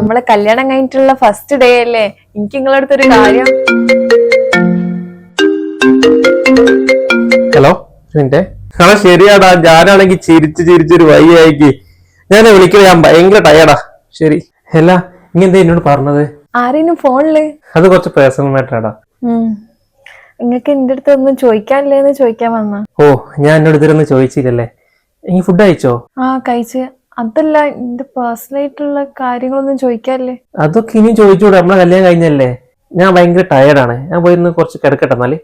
നമ്മളെ കല്യാണം കഴിഞ്ഞിട്ടുള്ള ഫസ്റ്റ് ഡേ അല്ലേ? എനിക്ക് നിങ്ങളുടെ അടുത്തൊരു കാര്യം. ഹലോ ശരിയാടാ, ഞാനാണെങ്കിൽ ചിരിച്ചൊരു വയ്യായിക്ക് ഞാൻ വിളിക്കുന്നത്. ഞാൻ ഭയങ്കര ടയർഡാ. ശരി. അല്ല ഇനി എന്താ എന്നോട് പറഞ്ഞത്? ആരെയും ഫോണില്? അത് കുറച്ച് പേഴ്സണൽ മാറ്ററാടാ. നിങ്ങക്ക് എന്റെ അടുത്ത് ഒന്നും ചോദിക്കാനില്ലേന്ന് ചോദിക്കാൻ വന്ന. ഓ, ഞാൻ എന്നോട് ഇതിലൊന്നും ചോദിച്ചില്ലല്ലേ. ഇനി ഫുഡ് കഴിച്ചോ? കഴിച്ച്. അതല്ല, എന്റെ പേഴ്സണൽ ആയിട്ടുള്ള കാര്യങ്ങളൊന്നും ചോദിക്കാല്ലേ? അതൊക്കെ ഇനിയും ചോദിച്ചൂടെ, നമ്മളെ കല്യാണം കഴിഞ്ഞല്ലേ. ഞാൻ ഭയങ്കര ടയർഡാണ്, ഞാൻ പോയിരുന്ന് കുറച്ച് കിടക്കട്ടെ. എന്നാല്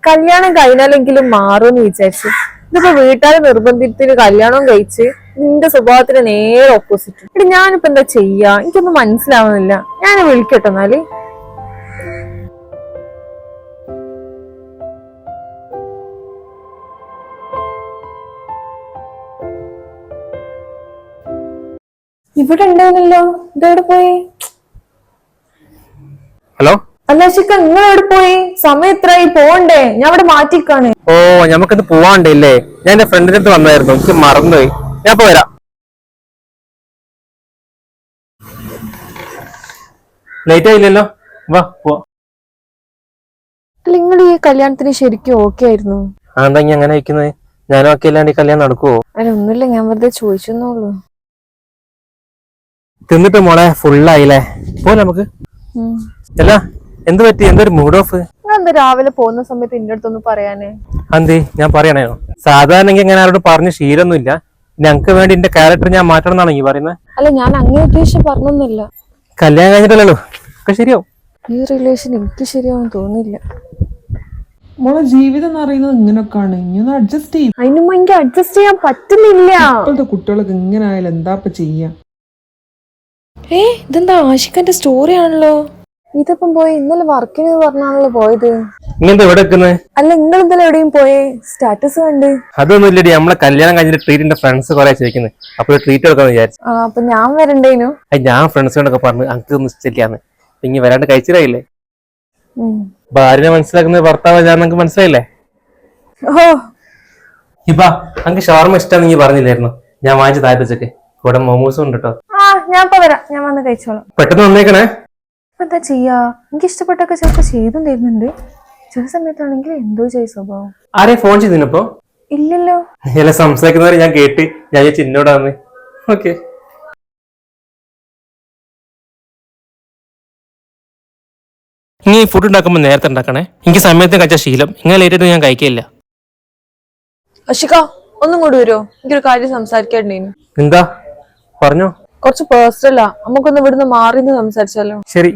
കല്യാണം കഴിഞ്ഞാലെങ്കിലും മാറുമെന്ന് വിചാരിച്ചു. ഇതിപ്പോ വീട്ടുകാരെ നിർബന്ധത്തിന് കല്യാണം കഴിച്ച് നിന്റെ സ്വഭാവത്തിന് നേരെ ഓപ്പോസിറ്റ്. എടി ഞാനിപ്പോ എന്താ ചെയ്യാ? എനിക്കൊന്നും മനസ്സിലാവുന്നില്ല. ഞാൻ വിളിക്കട്ടെ എന്നാല്. ഇവിടെ ഉണ്ടായിരുന്നല്ലോ, ഇതെവിടെ പോയി? ഹലോ അല്ല ശിക്ക, നിങ്ങൾ എവിടെ പോയി? സമയം എത്രയായി? പോണ്ടേ? ഞാൻ ഇവിടെ മാറ്റിക്കാണ്. ഓ, ഞമ്മക്കിത് പോവാണ്ടല്ലേ. ഞാൻ എന്റെ ഫ്രണ്ടിന്റെ അടുത്ത് വന്നായിരുന്നു, എനിക്ക് മറന്നുപോയി. ഞാൻ ഇപ്പൊ വരാം. ലേറ്റ് ആയില്ലല്ലോ, വാ പോവാ. നിങ്ങൾ ഈ കല്യാണത്തിന് ശരിക്കും ഓക്കെ ആയിരുന്നു? എന്താ ഇനി അങ്ങനെ വെക്കുന്നത്? ഞാനും ഒക്കെ അല്ലാണ്ട് ഈ കല്യാണം നടക്കുവോ? അല്ല ഒന്നുമില്ല, ഞാൻ വെറുതെ ചോദിച്ചെന്നുള്ളൂ. തിന്നിട്ട് മോളെ ഫുള്ളായില്ലേ, പോലെ നമുക്ക്. അല്ല എന്ത് പറ്റി? എന്തൊരു മൂഡ് ഓഫ്? എന്താ രാവിലെ പോകുന്ന സമയത്ത് എന്റെ അടുത്തൊന്ന് പറയാനേ? അന്തേ ഞാൻ പറയണോ? സാധാരണ ഇങ്ങനെ ആരോട് പറഞ്ഞ് ശീലമൊന്നുമില്ല. ഞങ്ങക്ക് വേണ്ടി എന്റെ ക്യാരക്ടർ ഞാൻ മാറ്റണം എന്നാണ് ഈ പറയുന്നത്. അല്ല, ഞാൻ അങ്ങനെ ഉദ്ദേശിച്ച് പറഞ്ഞൊന്നുമില്ല. കല്യാണം കഴിഞ്ഞിട്ടല്ലോ ഒക്കെ ശരിയാവും. ഈ റിലേഷൻ എനിക്ക് ശരിയാവും തോന്നില്ല. മോളെ ജീവിതം എന്ന് പറയുന്നത് ഇങ്ങനൊക്കെയാണ്. ഇങ്ങനെ അഡ്ജസ്റ്റ് ചെയ്യും. അതിന് എനിക്ക് അഡ്ജസ്റ്റ് ചെയ്യാൻ പറ്റുന്നില്ല. ഇപ്പോഴത്തെ കുട്ടികൾക്ക് ഇങ്ങനെ ആയാലും എന്താ ചെയ്യാ? ഇതെന്താ ആഷിഖന്റെ സ്റ്റോറി ആണല്ലോ. ഇതിപ്പം പോയി ഇന്നലെ വർക്കിന് പറഞ്ഞാണല്ലോ പോയത്. ഇങ്ങനത്തെ എവിടെ വെക്കുന്നത്? അല്ല, നിങ്ങൾ ഇന്നലെ എവിടെയും പോയേ? സ്റ്റാറ്റസ് കണ്ട്. അതൊന്നും ഇല്ലടി, നമ്മളെ കല്യാണം കഴിഞ്ഞിട്ട് ട്രീറ്റിന്റെ ഫ്രണ്ട്സ് കുറെ ചോദിക്കുന്നത്. അപ്പൊ ട്രീറ്റ് എടുക്കാന്ന് വിചാരിച്ചു. അപ്പൊ ഞാൻ വരണ്ടേനു? ഞാൻ ഫ്രണ്ട്സിനോടൊക്കെ പറഞ്ഞു അങ്ക് ഒന്നും ഇഷ്ടമില്ലാന്ന്. ഇനി വരാണ്ട് കഴിച്ചിട്ടായില്ലേ. ഭാര്യനെ മനസ്സിലാക്കുന്നത് ഭർത്താവ് നമുക്ക് മനസ്സിലായില്ലേ. ഓ ഇപ്പൊ അങ്ക് ഷവർമ ഇഷ്ടമാണെന്ന് നീ പറഞ്ഞില്ലായിരുന്നു? ഞാൻ വാങ്ങിച്ച് താഴ്ത്തച്ചൊക്കെ കൂടെ മോമോസും ഉണ്ട് കേട്ടോ. ഞാൻ ഇപ്പൊ വരാം, ഞാൻ വന്ന് കഴിച്ചോളാം. പെട്ടെന്ന് വന്നേക്കണേ. എന്താ ചെയ്യാ, എനിക്ക് ഇഷ്ടപ്പെട്ടൊക്കെ ചിലപ്പോ ചെയ്തും തരുന്നുണ്ട്. ചില സമയത്താണെങ്കിൽ എന്തോ ചെയ്യ സ്വഭാവം. ആരെയും ഫോൺ ചെയ്തിപ്പോ? ഇല്ലല്ലോ. ഇല്ല, സംസാരിക്കുന്നവരെ ഞാൻ കേട്ട് ഞാൻ ചിന്നോടാന്ന്. ഓക്കെ. ഇനി ഫുഡ് ഉണ്ടാക്കുമ്പോ നേരത്തെ ഉണ്ടാക്കണേ. എനിക്ക് സമയത്ത് കഴിച്ച ശീലം, ഇങ്ങനെ ലേറ്റ് ആയിട്ട് ഞാൻ കഴിക്കില്ല. അഷിക, ഒന്നും കൂടി വരുമോ? എനിക്കൊരു കാര്യം സംസാരിക്കാണ്ടേനു. എന്താ പറഞ്ഞോ? കുറച്ച് പേഴ്സണലാ, നമുക്കൊന്ന് ഇവിടുന്ന് മാറി സംസാരിച്ചാലോ? ശരി.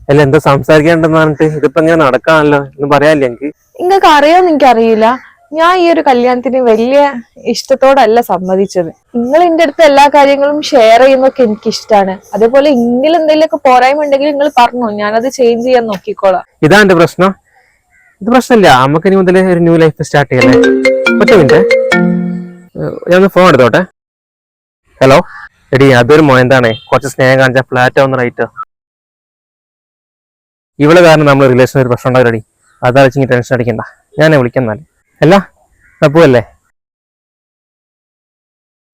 അല്ല എന്താ സംസാരിക്കാണ്ടെന്ന് പറഞ്ഞിട്ട് ഇതിപ്പോ ഇങ്ങനെ നടക്കാണല്ലോ എന്ന് പറയാല്ലേ? നിങ്ങൾക്ക് അറിയാമെന്ന് എനിക്കറിയില്ല. ഞാൻ ഈ ഒരു കല്യാണത്തിന് വലിയ ഇഷ്ടത്തോടല്ല സമ്മതിച്ചത്. നിങ്ങൾ എന്റെ അടുത്ത് എല്ലാ കാര്യങ്ങളും ഷെയർ ചെയ്യുന്നൊക്കെ എനിക്ക് ഇഷ്ടമാണ്. അതേപോലെ ഇങ്ങനെ എന്തെങ്കിലുമൊക്കെ പോരായ്മ ഉണ്ടെങ്കിൽ നിങ്ങൾ പറഞ്ഞോ, ഞാനത് ചേഞ്ച് ചെയ്യാൻ നോക്കിക്കോളാം. ഇതാ എന്റെ പ്രശ്നം. ഇത് പ്രശ്നമില്ല, നമുക്ക് ഇനി മുതൽ ഒരു ന്യൂ ലൈഫ് സ്റ്റാർട്ട് ചെയ്യല്ലേ. ഒറ്റ മിനിറ്റ്, ഞാൻ ഫോൺ എടുത്തോട്ടെ. ഹലോ എടി, അതൊരു മോയന്താണേ. കുറച്ച് സ്നേഹം കാണിച്ച ഫ്ലാറ്റ് ആവുന്ന റൈറ്റ്. ഇവള് കാരണം നമ്മൾ റിലേഷൻ ഒരു പ്രശ്നം ഉണ്ടാവില്ലടി. അതാ വെച്ച് ടെൻഷൻ അടിക്കണ്ട, ഞാനെ വിളിക്കുന്നാല്. അല്ല തപ്പുവല്ലേ?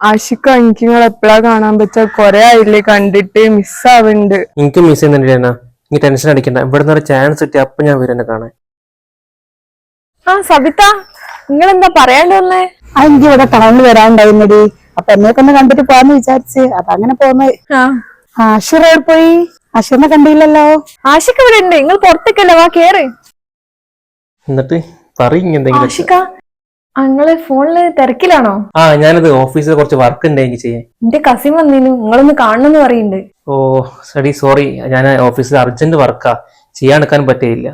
ആഷിക്ക, എനിക്ക് നിങ്ങൾ എപ്പോഴാ കാണാൻ പറ്റാ? കൊറേ ആയില്ലേ കണ്ടിട്ട്, മിസ്സാവുന്നുണ്ട്. എനിക്ക് മിസ് ചെയ്യുന്നുണ്ട്. നീ ടെൻഷൻ അടിക്കണ്ട, ഇവിടുന്ന് ഒരു ചാൻസ് കിട്ടി അപ്പൊ ഞാൻ വരും എന്നെ കാണാൻ. സബിത, നിങ്ങൾ എന്താ പറയാണ്ട് വന്നേ? എനിക്ക് ഇവിടെ ടൗണിൽ വരാണ്ടായിരുന്നടി. അപ്പൊ എന്നെയൊക്കെ ഒന്ന് കണ്ടിട്ട് പോവാന്ന് വിചാരിച്ച് അതങ്ങനെ പോന്ന്. ആഷിർ എവിടെ പോയി? ആഷിറിനെ കണ്ടില്ലല്ലോ. ആഷിക ഇവിടെ ഉണ്ട്, നിങ്ങൾ പുറത്തേക്കല്ലേ, വാ കേറ്. എന്നിട്ട് പറയും. ആഷിക, നിങ്ങള് ഫോണില് തിരക്കിലാണോ? ഞാനത് ഓഫീസിൽ കുറച്ച് വർക്ക് ഉണ്ട് എനിക്ക് ചെയ്യാൻ. എന്റെ കസിൻ വന്നിരുന്നു, നിങ്ങളൊന്ന് കാണണമെന്ന് പറയുന്നുണ്ട്. ഓ സ്റ്റഡി, സോറി. ഞാൻ ഓഫീസിൽ അർജന്റ് വർക്കാ, ചെയ്യാൻ പറ്റിയില്ല.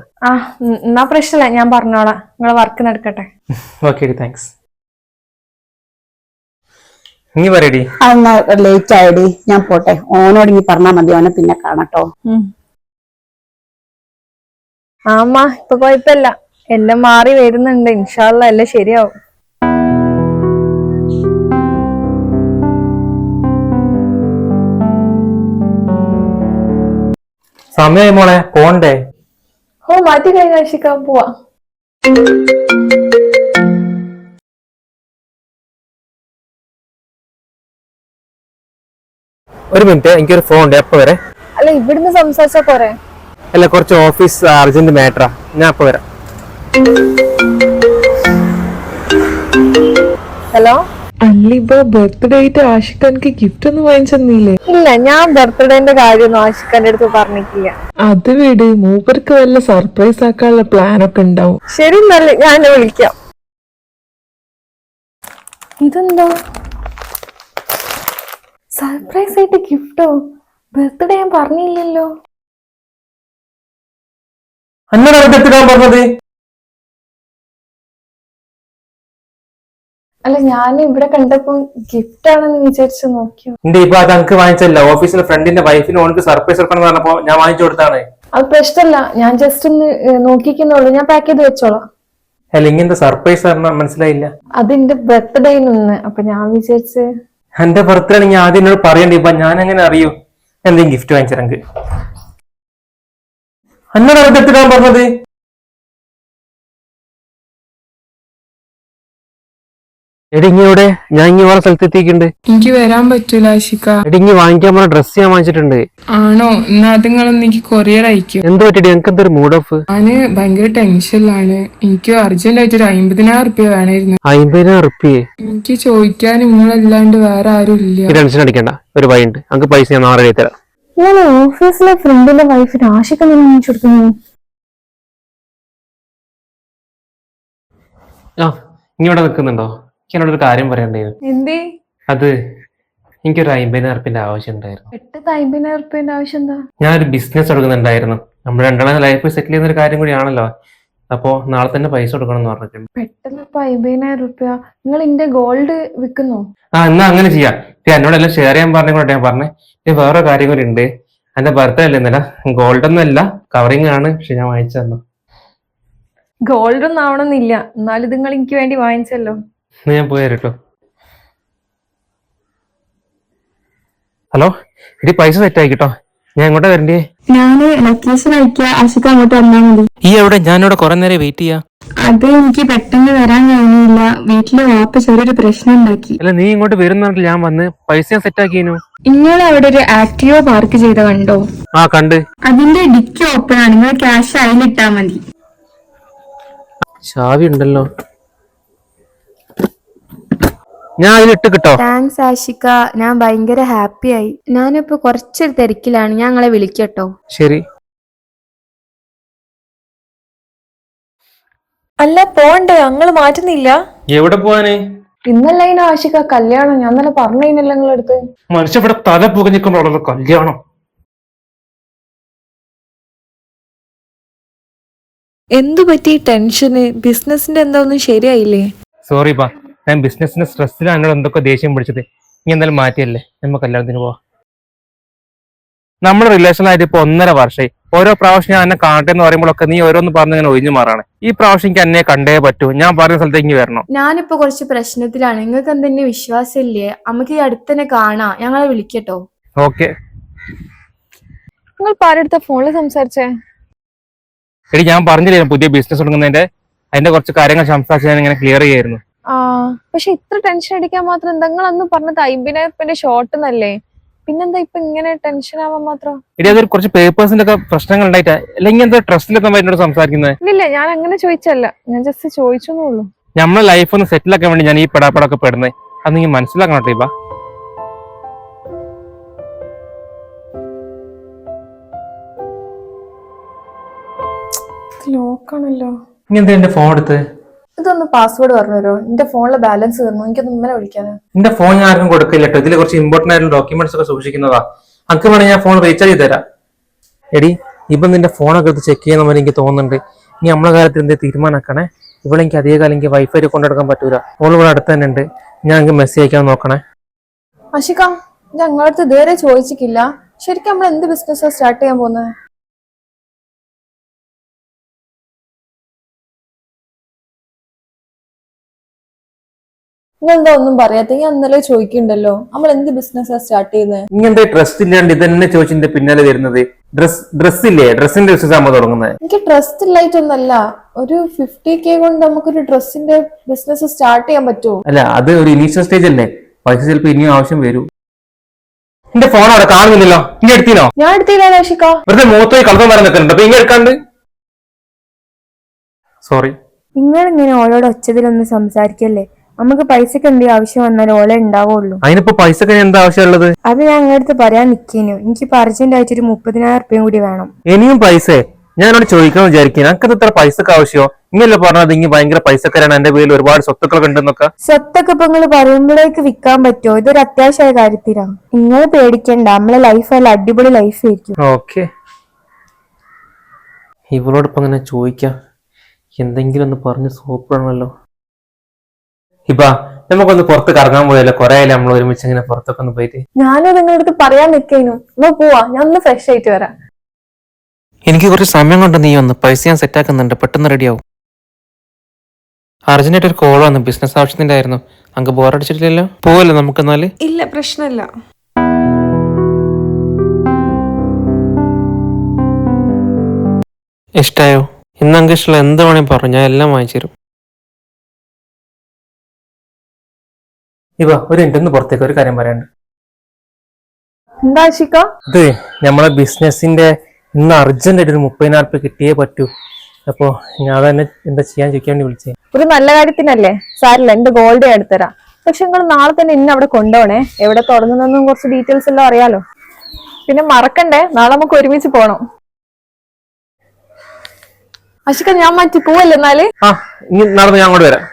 എന്നാ പ്രശ്നമില്ല, ഞാൻ പറഞ്ഞോളാം. നിങ്ങളെ വർക്ക് നടക്കട്ടെ. Okay, thanks. നീ പറയടി. അന്ന് ലേറ്റ് ആയടി, ഞാൻ പോട്ടെ. ഓനോട് ഇനി പറഞ്ഞാ മതി, ഓനെ പിന്നെ കാണട്ടോ. ആമ്മ, ഇപ്പൊ കുഴപ്പമില്ല, എല്ലാം മാറി വരുന്നുണ്ട്. ഇൻഷാ അല്ലാ എല്ലാം ശരിയാവും. സമയമായി മോളെ, പോണ്ടേ? മാറ്റി കഴിഞ്ഞ ആഷിക, പോവാ. ഒരു മിനിറ്റ്, എനിക്കൊരു ഫോൺ ഉണ്ട്, എപ്പോ വരെ? അല്ല ഇവിടുന്ന് സംസാരിച്ചാ പോരെ? അല്ല, കുറച്ച് ഓഫീസ് അർജന്റ് മാറ്ററാ, ഞാൻ അപ്പൊ വരാം. ഹലോ. അല്ലിപ്പോ ബർത്ത്ഡേ ആയിട്ട് ആഷിഖാൻക്ക് ഗിഫ്റ്റ് ഒന്നും വാങ്ങിച്ചെന്നില്ലേ? ഇല്ല, ഞാൻ ബർത്ത്ഡേന്റെ കാര്യമൊന്നും ആഷിഖാന്റെ അടുത്ത് പറഞ്ഞിട്ടില്ല. അത് വിട്, മൂപ്പർക്ക് വല്ല സർപ്രൈസ് ആക്കാനുള്ള പ്ലാൻ ഒക്കെ ഉണ്ടാവും. ശരി, നല്ല ഞാൻ വിളിക്കാം. ഇതെന്താ സർപ്രൈസ് ആയിട്ട് ഗിഫ്റ്റോ? ബർത്ത്ഡേ ഞാൻ പറഞ്ഞില്ലല്ലോ. പറഞ്ഞത് അല്ല, ഞാൻ ഇവിടെ കണ്ടപ്പോ ഗിഫ്റ്റ് ആണെന്ന് വിചാരിച്ചു നോക്കിയോ. ഇപ്പൊ അത് എനിക്ക് വാങ്ങിച്ചല്ല, ഓഫീസിലെ ഫ്രണ്ടിന്റെ വൈഫിന് ഓനക്ക് സർപ്രൈസ് കൊടുക്കണം പറഞ്ഞപ്പോ ഞാൻ വാങ്ങിച്ചു കൊടുത്താണ്. അത് പ്രശ്നമല്ല, ഞാൻ ജസ്റ്റ് ഒന്ന് നോക്കിക്കുന്നുള്ളൂ. ഞാൻ പാക്ക് ചെയ്ത് വെച്ചോളാം. അല്ല, ഇങ്ങനത്തെ സർപ്രൈസ് പറഞ്ഞാൽ മനസ്സിലായില്ല. അതിന്റെ ബർത്ത്ഡേ നിന്ന്, അപ്പൊ ഞാൻ വിചാരിച്ച് എന്റെ ബർത്ത്ഡേ ആണെങ്കിൽ ആദ്യം എന്നോട് പറയണ്ടേ, ഇപ്പൊ ഞാൻ എങ്ങനെ അറിയൂ എന്തെങ്കിലും ഗിഫ്റ്റ് വാങ്ങിച്ചിട്ടെങ്കിൽ? എന്നോട് എത്തിടാൻ പറഞ്ഞത്? എടിങ്ങിയോടെ ഞാൻ ഇങ്ങി വേറെ സ്ഥലത്ത് എത്തിയിട്ടുണ്ട്. എനിക്ക് വരാൻ പറ്റൂല ആഷിക. എടിങ്ങി വാങ്ങിക്കാൻ പോണ ഡ്രസ് ഞാൻ വാങ്ങിച്ചിട്ടുണ്ട്. ആണോ? എന്നാ അതുങ്ങളൊന്ന് എനിക്ക് കൊറിയർ അയക്കും. എന്ത് പറ്റി? എനിക്ക് എന്തൊരു മൂഡ് ഓഫ്. ഞാന് ഭയങ്കര ടെൻഷനിലാണ്. എനിക്ക് അർജന്റ് ആയിട്ട് ഒരു 50,000 റുപ്യ വേണമായിരുന്നു. 50,000 റുപ്യേ? എനിക്ക് ചോദിക്കാൻ നിങ്ങളല്ലാണ്ട് വേറെ ആരും ഇല്ല. ടെൻഷൻ അടിക്കണ്ട, ഒരു വഴിയുണ്ട്. നമുക്ക് പൈസ ഞാൻ നാളെ എഴുതി തരാം. ഞാൻ ഓഫീസിലെ ഫ്രണ്ടിന്റെ വൈഫിന് ആഷിക്ക് വാങ്ങിച്ചു കൊടുക്കുന്നു. ആ, ഇങ്ങോട്ട് നിൽക്കുന്നുണ്ടോ? എന്നോട് ഒരു കാര്യം പറയണ്ടായിരുന്നു. എന്തേ? അത് എനിക്കൊരു 50,000 റുപ്യന്റെ ആവശ്യം ഉണ്ടായിരുന്നു. പെട്ടെന്ന് 50,000 റുപ്യന്റെ ആവശ്യം എന്താ? ഞാനൊരു ബിസിനസ് തുടങ്ങുന്നുണ്ടായിരുന്നു. നമ്മൾ രണ്ടാളും ലൈഫ് സെറ്റിൽ ചെയ്യുന്ന ഒരു കാര്യം കൂടിയാണല്ലോ. അപ്പോ നാളെ തന്നെ പൈസ കൊടുക്കണം എന്ന് പറഞ്ഞിട്ടുണ്ട്. പെട്ടെന്ന് 50,000 റുപ്യ? നിങ്ങൾ എന്റെ ഗോൾഡ് വിൽക്കുന്നോ? എന്നാ അങ്ങനെ ചെയ്യാം. എന്നോടെല്ലാം ഷെയർ ചെയ്യാൻ പറഞ്ഞുകൊണ്ട് ഞാൻ പറഞ്ഞേ. വേറെ കാര്യം കൂടി ഉണ്ട്. എന്റെ ബർത്ത്ഡേ അല്ലേ ഇന്നലെ. ഗോൾഡ് ഒന്നും അല്ല, കവറിങ് ആണ്. പക്ഷെ ഞാൻ വാങ്ങിച്ചു തന്നു. ഗോൾഡ് ഒന്നും ആവണമെന്നില്ല, എന്നാലും നിങ്ങൾ എനിക്ക് വേണ്ടി വാങ്ങിച്ചല്ലോ. ഞാൻ പോയി തരട്ടോ. ഹലോ, ഇടി പൈസ സെറ്റ് ആയിട്ടോ. ഞാൻ എങ്ങോട്ടാ വരണ്ടേ? ഞാന് ലൊക്കേഷൻ അയക്കാം, ആഷിക അങ്ങോട്ട് വന്നാൽ മതി. ഈ എവിടെ? ഞാനിവിടെ കുറെ നേരം വെയിറ്റ് ചെയ്യാം. അത് എനിക്ക് പെട്ടെന്ന് വരാൻ കഴിഞ്ഞില്ല. വീട്ടില് വാപ്പ ചെറിയൊരു പ്രശ്നം ഉണ്ടാക്കി. അല്ല, നീ ഇങ്ങോട്ട് വരുന്നുണ്ടെങ്കിൽ ഞാൻ വന്ന് പൈസ ഞാൻ സെറ്റ് ആക്കിനു. നിങ്ങൾ അവിടെ ഒരു ആക്റ്റീവ പാർക്ക് ചെയ്ത കണ്ടോ? ആ, കണ്ട്. അതിന്റെ ഡിക്കി ഓപ്പൺ ആണ്. നിങ്ങൾ ക്യാഷ് അതിലിട്ടാ മതി. ചാവി ഉണ്ടല്ലോ, ഞാൻ അതിലിട്ട് കിട്ടോ? താങ്ക്സ് ആഷിക, ഞാൻ ഭയങ്കര ഹാപ്പി ആയി. ഞാനിപ്പോ കുറച്ചൊരു തിരക്കിലാണ്, ഞാൻ നിങ്ങളെ വിളിക്കട്ടോ. ശരി. അല്ല, പോണ്ടേ? ഞങ്ങള് മാറ്റുന്നില്ല. എവിടെ പോവാന്? ഇന്നല്ല അതിന് ആഷിക കല്യാണം. ഞാൻ തന്നെ പറഞ്ഞില്ല നിങ്ങളെടുത്ത്. മനുഷ്യ ഇവിടെ തല പുകഞ്ഞിക്കുമ്പോഴുള്ള കല്യാണം. എന്തു പറ്റി? ടെൻഷന്? ബിസിനസിന്റെ എന്താ ഒന്നും ശരിയായില്ലേ? സോറി ബാ, ഞാൻ ബിസിനസിന്റെ സ്ട്രെസ്സിലാണ് എന്നോട് എന്തൊക്കെ ദേഷ്യം പിടിച്ചത്. ഇനി എന്തായാലും മാറ്റിയല്ലേ, നമുക്ക് കല്യാണത്തിന് പോവാ. നമ്മുടെ റിലേഷനായിട്ട് ഇപ്പൊ 1.5 വർഷമായി. ഓരോ പ്രാവശ്യം ഞാൻ എന്നെ കാണട്ടെ എന്ന് പറയുമ്പോഴൊക്കെ നീ ഓരോന്ന് പറഞ്ഞ് ഇങ്ങനെ ഒഴിഞ്ഞു മാറാണ്. ഈ പ്രാവശ്യം എനിക്ക് എന്നെ കണ്ടേ പറ്റൂ. ഞാൻ പറഞ്ഞ സ്ഥലത്തേക്ക് വരണം. ഞാനിപ്പോ കുറച്ച് പ്രശ്നത്തിലാണ്. നിങ്ങൾക്ക് എന്തെന്നെ വിശ്വാസം ഇല്ലേ? നമുക്ക് ഈ അടുത്തന്നെ കാണാം. ഞങ്ങളെ വിളിക്കട്ടോ. ഓക്കെ. നിങ്ങൾ പാരെടുത്ത ഫോണിൽ സംസാരിച്ചേ? എടി, ഞാൻ പറഞ്ഞില്ലേ പുതിയ ബിസിനസ് തുടങ്ങുന്നതിന്റെ അതിന്റെ കുറച്ച് കാര്യങ്ങൾ സംസാരിച്ച് ഞാൻ ഇങ്ങനെ ക്ലിയർ ചെയ്യായിരുന്നു. പക്ഷെ ഇത്ര ടെൻഷൻ അടിക്കാൻ മാത്രം എന്താ? നിങ്ങൾ അന്ന് പറഞ്ഞത് 50,000 റുപ്യന്റെ ഷോർട്ട് എന്നല്ലേ? പിന്നെന്താ ഇപ്പൊ ഇങ്ങനെ ടെൻഷൻ ആവാൻ മാത്രം? എടി, അതൊരു കുറച്ച് പേപ്പേഴ്സിന്റെ ഒക്കെ പ്രശ്നങ്ങൾ ഉണ്ടായിട്ടാ. അല്ലെങ്കിൽ എന്താ ട്രസ്റ്റിലൊക്കെ എന്നോട് സംസാരിക്കുന്നത്? ഇല്ല, ഞാൻ അങ്ങനെ ചോദിച്ചല്ല, ഞാൻ ജസ്റ്റ് ചോദിച്ചെന്നുള്ളൂ. നമ്മളെ ലൈഫ് ഒന്ന് സെറ്റിൽ ആക്കാൻ വേണ്ടി ഞാൻ ഈ പെടാപ്പെടൊക്കെ പെടുന്നത്. അത് നീ മനസ്സിലാക്കണം കേട്ടോ. ലോക്കാണല്ലോ. ഇനി എന്താ എന്റെ ഫോൺ എടുത്ത്? ഇതൊന്ന് പാസ്വേഡ് പറഞ്ഞുതരോ? എന്റെ ഫോണിലെ ബാലൻസ് തീർന്നു. എനിക്കൊന്ന് ഇന്നലെ വിളിക്കാനാ. എന്റെ ഫോൺ ഞാൻ ആർക്കും കൊടുക്കില്ല കേട്ടോ. ഇതിൽ കുറച്ച് ഇമ്പോർട്ടന്റ് ആയിട്ടുള്ള ഡോക്യുമെന്റ്സ് ഒക്കെ സൂക്ഷിക്കുന്നതാ. അനക്ക് വേണമെങ്കിൽ ഞാൻ ഫോൺ റീചാർജ് ചെയ്ത് തരാം. എടി, ഇപ്പൊ നിന്റെ ഫോണൊക്കെ എടുത്ത് ചെക്ക് ചെയ്യുന്ന പോലെ എനിക്ക് തോന്നുന്നുണ്ട്. ഇനി നമ്മളെ കാര്യത്തിൽ എന്ത് തീരുമാനമാക്കണേ. ഇവിടെ എനിക്ക് അധിക കാലം എനിക്ക് വൈഫൈ കൊണ്ടെടുക്കാൻ പറ്റൂല. ഫോൺ ഇവിടെ അടുത്ത് തന്നെ ഉണ്ട്. ഞാൻ എനിക്ക് മെസ്സേജ് അയക്കാൻ നോക്കണേ. ആഷിക, ഞങ്ങളടുത്ത് ഇതുവരെ ചോദിച്ചിട്ടില്ല. ശരിക്കും നമ്മൾ എന്ത് ബിസിനസ്സാ സ്റ്റാർട്ട് ചെയ്യാൻ പോകുന്നത്? നിങ്ങളെന്താ ഒന്നും പറയാത്ത? ഞാൻ ഇന്നലെ ചോദിക്കണ്ടല്ലോ, നമ്മൾ എന്ത് ബിസിനസ്സാ സ്റ്റാർട്ട് ചെയ്യുന്നത്? ഇങ്ങനത്തെ ട്രസ്റ്റ് ഇല്ലാണ്ട് ഇതന്നെ ചോദിച്ചിന്റെ പിന്നാലെ വരുന്നത്. ഡ്രസ് ഇല്ലേ? ഡ്രസ്സിന്റെ ബിസിനസ് ആകുമ്പോൾ തുടങ്ങുന്നത്. എനിക്ക് ട്രസ്റ്റ് ഇല്ലായിട്ടൊന്നല്ല, ഒരു 50K കൊണ്ട് നമുക്കൊരു ഡ്രസ്സിന്റെ ബിസിനസ് സ്റ്റാർട്ട് ചെയ്യാൻ പറ്റുമോ? അല്ല, അത് ഒരു ഇനീഷ്യൽ സ്റ്റേജ് അല്ലേ. പൈസ ചിലപ്പോൾ ഇനിയും ആവശ്യം വരും. എന്റെ ഫോൺ അവിടെ കാണുന്നില്ലല്ലോ, ഇങ്ങനെ എടുത്തിനോ? ഞാൻ എടുത്തില്ല ആഷിക. വെറുതെ മൂത്തോയി കളപ്പം വരാൻ നിൽക്കുന്നുണ്ട്, അപ്പൊ ഇങ്ങനെ എടുക്കാണ്ട്. സോറി. നിങ്ങളിങ്ങനെ ഓളോട് ഒച്ചതിലൊന്നും സംസാരിക്കല്ലേ. നമുക്ക് പൈസക്ക് എന്തെങ്കിലും ആവശ്യം വന്നാലും ഓളെ ഉണ്ടാവുള്ളൂ. അതിനിപ്പോ പൈസക്ക് എന്താ ആവശ്യമുള്ളത്? അത് ഞാൻ അങ്ങടുത്ത് പറയാൻ നിക്കേനു. എനിക്ക് അർജന്റ് ആയിട്ട് ഒരു 30,000 കൂടി വേണം. ഇനിയും പൈസ ഞാനോട് ചോദിക്കണം വിചാരിക്കും. എനിക്കത് ഇത്ര പൈസക്ക് ആവശ്യമോ? ഇങ്ങനല്ലേ പറഞ്ഞത് ഇങ്ങനെ ഭയങ്കര പൈസക്കാരാണ്, എന്റെ പേരിൽ ഒരുപാട് സ്വത്തുക്കളൊക്കെ ഉണ്ടെന്നൊക്കെ. സ്വത്തൊക്കെ ഇപ്പൊ നിങ്ങൾ പറയുമ്പോഴേക്ക് വിൽക്കാൻ പറ്റുമോ? ഇതൊരു അത്യാവശ്യമായ കാര്യത്തിലാണ്. നിങ്ങൾ പേടിക്കണ്ട, നമ്മളെ ലൈഫ് നല്ല അടിപൊളി ലൈഫ് ആയിരിക്കും. ഓക്കെ, ഇവളോടിപ്പോ അങ്ങനെ ചോദിക്കാം. എന്തെങ്കിലും ഒന്ന് പറഞ്ഞ് സൂപ്പറാണല്ലോ. ഇപ്പൊ നമുക്കൊന്ന് പുറത്ത് കറങ്ങാൻ പോയല്ലോ, കുറെ ആയാലും നമ്മൾ ഒരുമിച്ച് ഇങ്ങനെ പുറത്തൊക്കെ ഒന്ന് പോയിട്ട്. ഞാനും നിങ്ങളുടെ അടുത്ത് പറയാൻ നിൽക്കേനു. എന്നാ പോവാ, ഞാൻ ഒന്ന് ഫ്രഷ് ആയിട്ട് വരാം. എനിക്ക് കുറച്ച് സമയം കൊണ്ട് നീ ഒന്ന് പൈസ ഞാൻ സെറ്റ് ആക്കുന്നുണ്ട്, പെട്ടെന്ന് റെഡിയാവും. അർജന്റായിട്ട് ഒരു കോൾ വന്നു, ബിസിനസ് ആവശ്യത്തിന്റെ ആയിരുന്നു. അങ്ങ് ബോറടിച്ചിട്ടില്ലല്ലോ? പോവല്ലോ നമുക്ക് എന്നാല്. ഇല്ല, പ്രശ്നമില്ല. ഇഷ്ടായോ? ഇന്ന് അങ്ങ് ഇഷ്ടമുള്ള എന്ത് വേണമെങ്കിൽ പറഞ്ഞു, ഞാൻ എല്ലാം വാങ്ങിച്ചു തരും. ഇവ ഒരു മിനിറ്റ് ഒന്ന് പുറത്തേക്ക് ഒരു കാര്യം പറയാനുണ്ട്. എന്താ ആഷിക? ഇത് നമ്മളെ ബിസിനസിന്റെ ഇന്ന് അർജന്റായിട്ട് ഒരു 30,000 കിട്ടിയേ പറ്റൂ. അപ്പൊ ഞാൻ തന്നെ എന്താ ചെയ്യാൻ ചോദിക്കാൻ വേണ്ടി വിളിച്ചേ. ഒരു നല്ല കാര്യത്തിനല്ലേ, സാരില്ല, എന്റെ ഗോൾഡ് എടുത്തരാം. പക്ഷെ നിങ്ങൾ നാളെ തന്നെ ഇന്നെ അവിടെ കൊണ്ടുപോണേ. എവിടെ തുടങ്ങുന്നതെന്നും കുറച്ച് ഡീറ്റെയിൽസ് എല്ലാം അറിയാലോ. പിന്നെ മറക്കണ്ടേ, നാളെ നമുക്ക് ഒരുമിച്ച് പോണം. ആഷിക, ഞാൻ മാറ്റി പോവല്ലേ എന്നാല്? ആ, ഇനി നടന്ന് ഞാൻ അങ്ങോട്ട് വരാം.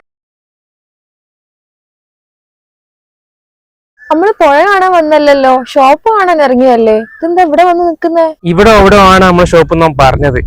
നമ്മള് പുഴ കാണാൻ വന്നല്ലോ, ഷോപ്പ് കാണാൻ ഇറങ്ങിയല്ലേ. ഇതെന്താ ഇവിടെ വന്ന് നിക്കുന്നേ? ഇവിടെ ആണ് നമ്മളെ ഷോപ്പ് എന്നാ പറഞ്ഞത്.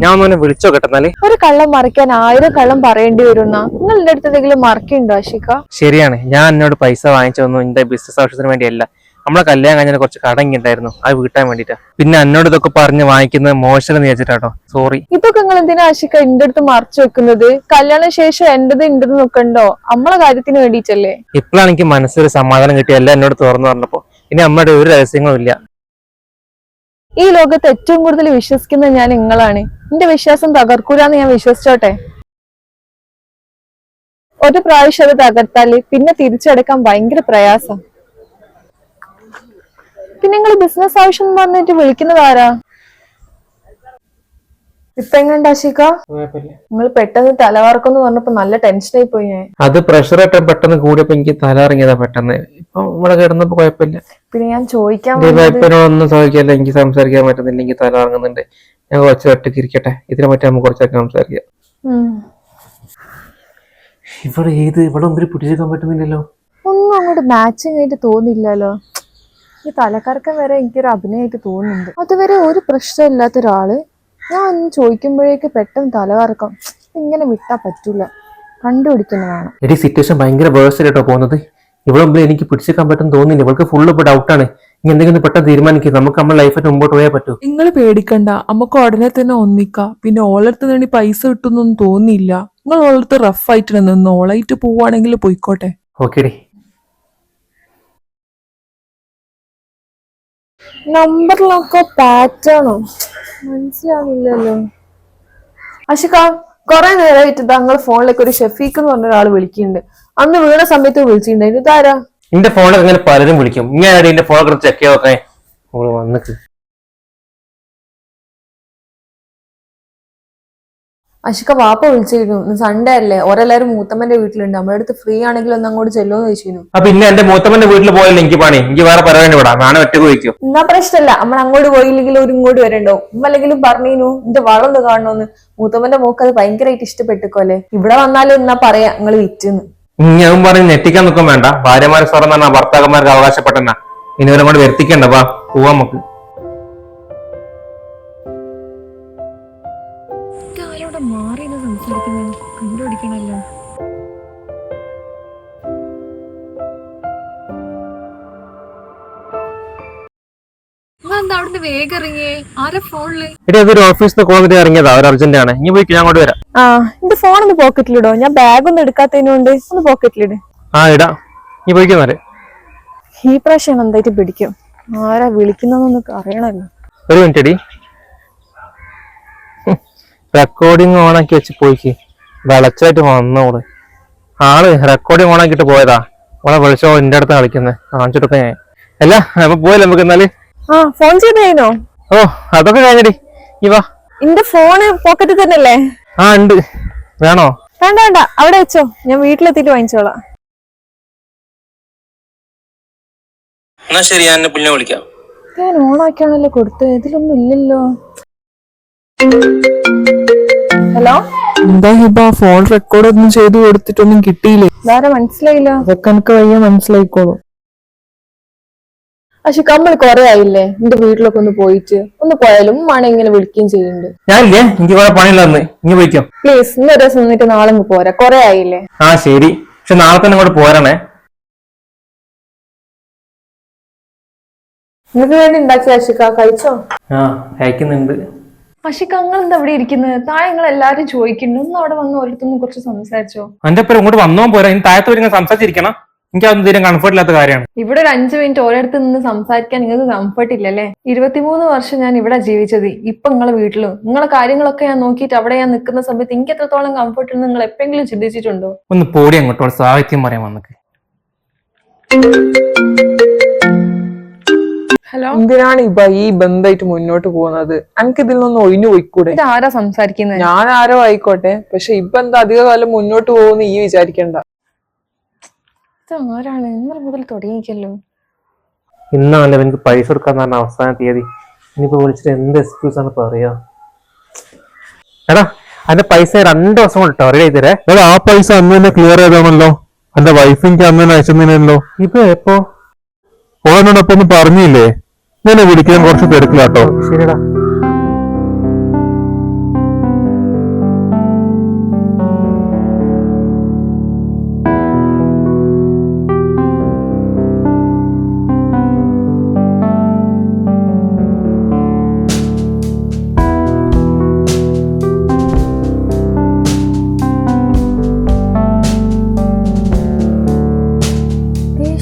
ഞാൻ ഒന്നെ വിളിച്ചോ കേട്ടെന്നാല്. ഒരു കള്ളം മറിക്കാൻ 1000 കള്ളം പറയേണ്ടി വരുന്ന നിങ്ങൾ എന്റെ അടുത്ത് എന്തെങ്കിലും മറക്കുണ്ടോ ആഷിക? ശരിയാണ്, ഞാൻ എന്നോട് പൈസ വാങ്ങിച്ചതൊന്നും എന്റെ ബിസിനസ് ആവശ്യത്തിന് വേണ്ടിയല്ല. നമ്മളെ കല്യാണം കഴിഞ്ഞാൽ കുറച്ച് കടങ്ങി ഉണ്ടായിരുന്നു, അത് വീട്ടാൻ വേണ്ടിട്ടാ. പിന്നെ എന്നോട് ഇതൊക്കെ പറഞ്ഞ് വാങ്ങിക്കുന്നത് മോശം എന്ന് വെച്ചിട്ടാട്ടോ, സോറി. ഇതൊക്കെ നിങ്ങൾ എന്തിനാ ആഷിക എന്റെ അടുത്ത് മറച്ചു വെക്കുന്നത്? കല്യാണ ശേഷം എന്റേത് ഉണ്ടെന്ന് നോക്കണ്ടോ? നമ്മളെ കാര്യത്തിന് വേണ്ടിയിട്ടല്ലേ. ഇപ്പോഴാണ് എനിക്ക് മനസ്സിലൊരു സമാധാനം കിട്ടിയ, എല്ലാം എന്നോട് തുറന്നു പറഞ്ഞപ്പോ. ഇനി അമ്മയുടെ ഒരു രഹസ്യങ്ങളും ഇല്ല. ഈ ലോകത്ത് ഏറ്റവും കൂടുതൽ വിശ്വസിക്കുന്നത് ഞാൻ നിങ്ങളാണ്. എന്റെ വിശ്വാസം തകർക്കൂലെന്ന് ഞാൻ വിശ്വസിച്ചോട്ടെ. ഒരു പ്രാവശ്യം അത് തകർത്താല് പിന്നെ തിരിച്ചെടുക്കാൻ ഭയങ്കര പ്രയാസം. പിന്നെ നിങ്ങൾ ബിസിനസ് ആവശ്യം എന്ന് പറഞ്ഞിട്ട് വിളിക്കുന്നത് ആരാ? ഇപ്പൊ എങ്ങണ്ട ആഷിക? നിങ്ങൾ പെട്ടെന്ന് തലവാർക്കെന്ന് പറഞ്ഞപ്പോ നല്ല ടെൻഷനായി പോയി ഞാൻ. അത് പ്രഷർ ആയിട്ട് പെട്ടെന്ന് കൂടിയപ്പോ എനിക്ക് തല ഇറങ്ങിയതാ പെട്ടെന്ന്. ഇപ്പൊ ഇവിടെ കിടന്നപ്പോ കുഴപ്പമില്ല. പിന്നെ ഞാൻ ചോദിക്കാൻ ഒന്നും ചോദിക്കല്ല, എനിക്ക് സംസാരിക്കാൻ പറ്റുന്നില്ല, എനിക്ക് തല ഇറങ്ങുന്നുണ്ട്. ഞാൻ കുറച്ച് ഒറ്റയ്ക്ക് ഇരിക്കട്ടെ, ഇതിനെ പറ്റി നമുക്ക് കുറച്ചൊക്കെ സംസാരിക്കാം. ഇവിടെ ഒന്നും പിടിച്ചേക്കാൻ പറ്റുന്നില്ലല്ലോ. ഒന്നും അങ്ങോട്ട് മാച്ചിങ് ആയിട്ട് തോന്നില്ലല്ലോ. ഈ തലക്കറക്കം വരെ എനിക്കൊരു അഭിനയമായിട്ട് തോന്നുന്നുണ്ട്. അതുവരെ ഒരു പ്രശ്നമില്ലാത്ത ഒരാള് ഞാൻ ഒന്ന് ചോദിക്കുമ്പോഴേക്ക് പെട്ടെന്ന് തലകറക്കം. ഇങ്ങനെ വിട്ടാ പറ്റൂല, കണ്ടുപിടിക്കുന്ന വേണം. എടി സിറ്റുവേഷൻ ഭയങ്കര വേഴ്സായിട്ടോ പോകുന്നത്. ഇവിടെ മുമ്പിൽ എനിക്ക് പിടിച്ചേക്കാൻ പറ്റും തോന്നില്ല. ഇവൾക്ക് ഫുള്ള് ഇപ്പൊ ഡൗട്ടാണ്. ഇനി എന്തെങ്കിലും പെട്ടെന്ന് തീരുമാനിക്കുക, നമുക്ക് നമ്മുടെ ലൈഫായിട്ട് മുമ്പോട്ട് പോയാൽ പറ്റൂ. നിങ്ങൾ പേടിക്കണ്ട, നമുക്ക് ഉടനെ തന്നെ ഒന്നിക്കാം. പിന്നെ ഓളടുത്ത് വേണ്ടി പൈസ കിട്ടുന്നൊന്നും തോന്നിയില്ല. നിങ്ങൾ ഓളടുത്ത് റഫ് ആയിട്ട് നിന്ന് ഓളായിട്ട് പോവാണെങ്കിൽ പോയിക്കോട്ടെ. ഓക്കേടി. നമ്പറിലൊക്കെ പാറ്റേണോ മനസ്സിലാവില്ലല്ലോ. ആഷിക, കൊറേ നേരമായിട്ട് താങ്കൾ ഫോണിലേക്ക് ഒരു ഷെഫീഖ് എന്ന് പറഞ്ഞ ഒരാൾ വിളിക്കുന്നുണ്ട്. അന്ന് വീണ സമയത്ത് വിളിച്ചിട്ടുണ്ടായിരുന്നു. ഇതാരാ? എന്റെ ഫോണിൽ അങ്ങനെ പലരും വിളിക്കും. ഞാൻ എന്റെ ഫോൺ ചെക്ക് ചെയ്തൊക്കെ വന്നിട്ട്. ആഷിക, വാപ്പ വിളിച്ചിരുന്നു. സൺഡേ അല്ലേ, ഓരെല്ലാരും മൂത്തമ്മന്റെ വീട്ടിലുണ്ട്. നമ്മുടെ അടുത്ത് ഫ്രീ ആണെങ്കിൽ ഒന്ന് അങ്ങോട്ട് ചെല്ലുമെന്ന് ചോദിച്ചിരുന്നു. പിന്നെ എന്റെ മൂത്തമ്മന്റെ വീട്ടിൽ പോയല്ലോ എനിക്ക് പണി. എനിക്ക് വേറെ പരിപാടി വിടാം, നാളെ ഒറ്റക്ക് പോയിക്കോ. എന്നാ പ്രശ്നമല്ല, നമ്മൾ അങ്ങോട്ട് പോയില്ലെങ്കിൽ ഒരു ഇങ്ങോട്ട് വരണ്ടോ. ഉമ്മല്ലെങ്കിലും പറഞ്ഞിരുന്നു എന്റെ വളം ഒന്ന് കാണണോന്ന്. മൂത്തമ്മന്റെ മോക്ക് അത് ഭയങ്കരമായിട്ട് ഇഷ്ടപ്പെട്ടിക്കോല്ലേ. ഇവിടെ വന്നാലും എന്നാ പറയാ നിങ്ങൾ വിറ്റെന്ന്. ഞാൻ പറഞ്ഞ് ഞെട്ടിക്കാൻ നിൽക്കും വേണ്ട. ഭാര്യമാരെ സ്വർണ്ണം പറഞ്ഞാൽ ഭർത്താക്കന്മാർക്ക് അവകാശപ്പെട്ടെന്നാ. ഇനി അവരങ്ങോട്ട് വരുത്തിക്കണ്ട. വാ പോവാ നമുക്ക്. മാറി സംസാരിക്കുന്നത് കണ്ടുപിടിക്കണല്ലോ. എന്താ അവിടുന്ന് വേഗം ഇറങ്ങിയേ? ആരാ ഫോണില്? എടി അതൊരു ഓഫീസിൽ നിന്ന് കോൾ ഇറങ്ങിയതാ, ഒരു അർജന്റ് ആണ്. ഇനി പോയി ഞാൻ അങ്ങോട്ട് വരാം. ആ, എന്റെ ഫോൺ ഒന്ന് പോക്കറ്റിലിടോ. ഞാൻ ബാഗ് ഒന്നും എടുക്കാത്തതിനോണ്ട് ഒന്ന് പോക്കറ്റിലിട്. ആ ഇടാ, നീ പോയിക്കുന്നാല്. ഈ പ്രാവശ്യം എന്തായിട്ട് പിടിക്കും. ആരാ വിളിക്കുന്നൊന്നൊക്കെ അറിയണല്ലോ. ഒരു മിനിറ്റ് അടി, റെക്കോർഡിങ് ഓണാക്കി വെച്ച് പോയിക്ക്. വെളച്ചായിട്ട് വന്നോള് ആള് റെക്കോർഡിങ് ഓണാക്കിട്ട് പോയതാ. ഓളെ വിളിച്ചോ എന്റെ അടുത്ത് കളിക്കുന്നത് കാണിച്ചിട്ടൊക്കെ ഞാൻ. അല്ല അപ്പൊ പോയല്ലേ നമുക്ക് എന്നാല്. ആ ഫോൺ ചെയ്ത് കഴിഞ്ഞോ? ഓ അതൊക്കെ കഴിഞ്ഞടി. ഈ വാ. എന്റെ ഫോണ് പോക്കറ്റിൽ തന്നെയല്ലേ? ആ ഉണ്ട്. വേണോ? വേണ്ട വേണ്ട, അവിടെ വെച്ചോ, ഞാൻ വീട്ടിലെത്തിയിട്ട് വാങ്ങിച്ചോളാം. എന്നാ ശരി, ഞാൻ പിന്നെ വിളിക്കാം. ഞാൻ ഓണാക്കിയാണല്ലോ കൊടുത്തത്, ഇതിലൊന്നും ഇല്ലല്ലോ. ഹലോ, എന്താ ഹിബ, ഫോൺ റെക്കോർഡ് ഒന്നും ചെയ്ത് കൊടുത്തിട്ടൊന്നും കിട്ടിയില്ലേ? ഇതാരെ മനസ്സിലായില്ല? അതൊക്കെ എനിക്ക് വയ്യ മനസ്സിലായിക്കോളും. പക്ഷെ നമ്മൾ കൊറേ ആയില്ലേ എന്റെ വീട്ടിലൊക്കെ ഒന്ന് പോയിട്ട്, ഒന്ന് പോയാലും ഉമ്മാണ് ഇങ്ങനെ വിളിക്കുകയും ചെയ്യുന്നുണ്ട്. ഞാനില്ലേ, എനിക്ക് കുറെ പണിയില്ലെന്ന് ഇനി പോയിക്കോ പ്ലീസ്, ഇന്നൊരു ദിവസം നിന്നിട്ട് നാളെ ഒന്ന് പോരാ, കൊറേ ആയില്ലേ. ആ ശരി, പക്ഷെ നാളെ തന്നെ ഇങ്ങോട്ട് പോരണേ. നിങ്ങൾക്ക് വേണ്ടി ഉണ്ടാക്കിയ അഷിക, കഴിച്ചോ? ആ കഴിക്കുന്നുണ്ട്. അഷിക, നിങ്ങൾ എന്താ ഇവിടെ ഇരിക്കുന്നത്? താഴെ നിങ്ങൾ എല്ലാരും ചോദിക്കുന്നുണ്ട്, ഒന്ന് അവിടെ വന്ന് ഓരോരുത്തൊന്നും കുറച്ച് സംസാരിച്ചോ. എന്റെ പേര് ഇങ്ങോട്ട് വന്നോ പോരാ, ഇനി താഴത്ത് വരെ സംസാരിച്ചിരിക്കണം. എനിക്ക് അതൊന്നും തീരെ കംഫർട്ട് ഇല്ലാത്ത കാര്യമാണ്. ഇവിടെ ഒരു 5 മിനിറ്റ് ഓരോരുത്ത് നിന്ന് സംസാരിക്കാൻ നിങ്ങൾക്ക് കംഫർട്ട് ഇല്ലല്ലേ? 23 വർഷം ഞാൻ ഇവിടെ ജീവിച്ചത്. ഇപ്പൊ നിങ്ങളെ വീട്ടിലും നിങ്ങളെ കാര്യങ്ങളൊക്കെ ഞാൻ നോക്കിയിട്ട് അവിടെ ഞാൻ നിൽക്കുന്ന സമയത്ത് എനിക്ക് എത്രത്തോളം കംഫർട്ട് ഉണ്ടെന്ന് നിങ്ങൾ എപ്പോഴെങ്കിലും ചിന്തിച്ചിട്ടുണ്ടോ? ഒന്ന് പോടി അങ്ങോട്ട്, സാഹിത്യം പറയാൻ വന്നിട്ട്. ഹലോ, എന്തിനാണ് ഹിബ ഈ ബന്ധമായിട്ട് മുന്നോട്ട് പോകുന്നത്? എനിക്ക് ഇതിൽ നിന്ന് ഒഴിഞ്ഞു പോയിക്കൂടെ? ഇത് ആരാ സംസാരിക്കുന്നത്? ഞാൻ ആരോ ആയിക്കോട്ടെ, പക്ഷെ ഇപ്പൊ എന്താ അധിക കാലം മുന്നോട്ട് പോകുന്ന ഈ വിചാരിക്കണ്ട. ഇത് ആരാണ്? ഇന്നലെ മുതൽ തുടങ്ങിക്കല്ലോ. ഇന്നാണല്ലോ എനിക്ക് പൈസ കൊടുക്കാൻ പറഞ്ഞ അവസാന തീയതി. ഇനിയിപ്പോ വിളിച്ചിട്ട് എന്ത് എക്സ്ക്യൂസ് ആണ് പറയാ? എടാ, അതിന്റെ പൈസ 2 ദിവസം കൊണ്ടിട്ടോ റെഡി ചെയ്തേ. ആ പൈസ അന്ന് തന്നെ ക്ലിയർ ചെയ്താണല്ലോ. എന്റെ വൈഫ് എനിക്ക് അന്ന് തന്നെ അയച്ചെന്നല്ലോ. ഇപ്പൊ എപ്പോ? ഓനോടൊപ്പം ഒന്ന് പറഞ്ഞില്ലേ? ഞാൻ വിളിക്കാൻ കുറച്ച് തിരക്കിലാട്ടോ. ശരിടാ.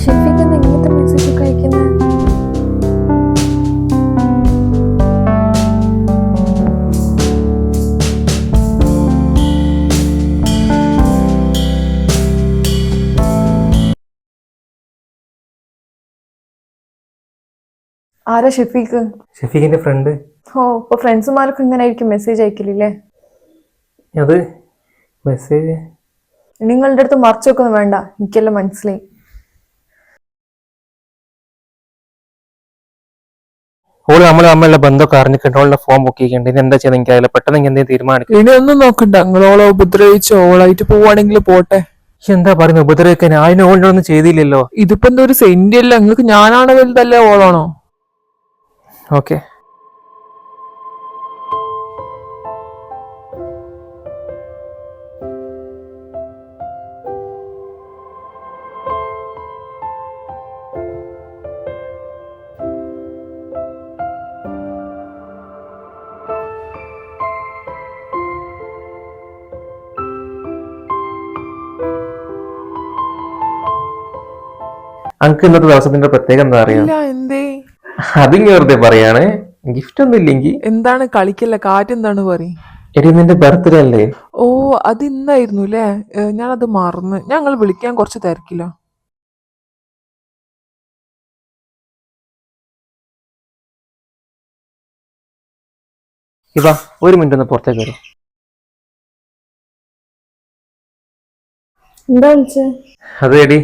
ഷെഫിക്ക് എന്താ ഇങ്ങനത്തെ മെസ്സേജ് ഒക്കെ അയക്കുന്നത്? ആരാ ഷെഫീക്ക്? ഷെഫീഖിന്റെ ഫ്രണ്ട്. ഓ, ഇപ്പൊ ഫ്രണ്ട്സുമാർക്ക് ഇങ്ങനെ ആയിരിക്കും മെസ്സേജ് അയക്കില്ലേ? അത് മെസ്സേജ് നിങ്ങളുടെ അടുത്ത് മറച്ചു വെക്കൊന്നും വേണ്ട, എനിക്കെല്ലാം മനസ്സിലായി. ഓള് നമ്മളുടെ ബന്ധമൊക്കെ അറിഞ്ഞിട്ടുണ്ട്. ഓളുടെ ഫോൺ ബുക്ക് ചെയ്യേണ്ടത്. ഇനി എന്താ ചെയ്യുന്നത് എനിക്ക് അതിൽ പെട്ടെന്ന് എന്തെങ്കിലും തീരുമാനിക്കും. ഇനി ഒന്നും നോക്കണ്ട, നിങ്ങളോളെ ഉപദ്രവിച്ച് ഓളായിട്ട് പോവാണെങ്കിൽ പോട്ടെ. എന്താ പറയുന്നത് ഉപദ്രവിക്കാൻ? അതിന് ഓളിനൊന്നും ചെയ്തില്ലല്ലോ. ഇതിപ്പോ എന്താ ഒരു സെന്റ് അല്ല, നിങ്ങൾക്ക് ഞാനാണോ വലുതല്ലേ ഓളാണോ? ഓക്കെ. അങ്ക് ഇന്നത്തെ ദിവസത്തിന്റെ പ്രത്യേകം എന്താ അറിയാം? ഇല്ല, എന്തേ? അതിങ്ങ് വെറുതെ പറയാണ്. ഗിഫ്റ്റ് ഒന്നും ഇല്ലെങ്കിൽ എന്താണ് കളിക്കല്ല, കാറ്റെന്താണ് പറയും? എടി നിന്റെ ബർത്ത്ഡേ അല്ലേ? ഓ, അത് ഇന്നായിരുന്നു അല്ലേ? ഞാനത് മറന്ന്. ഞങ്ങൾ വിളിക്കാൻ കുറച്ച് തിരക്കില്ല. ഇവ ഒരു മിനിറ്റ് ഒന്ന് പുറത്തേക്ക് വരും. എന്താ വിളിച്ചേ? അത് എടി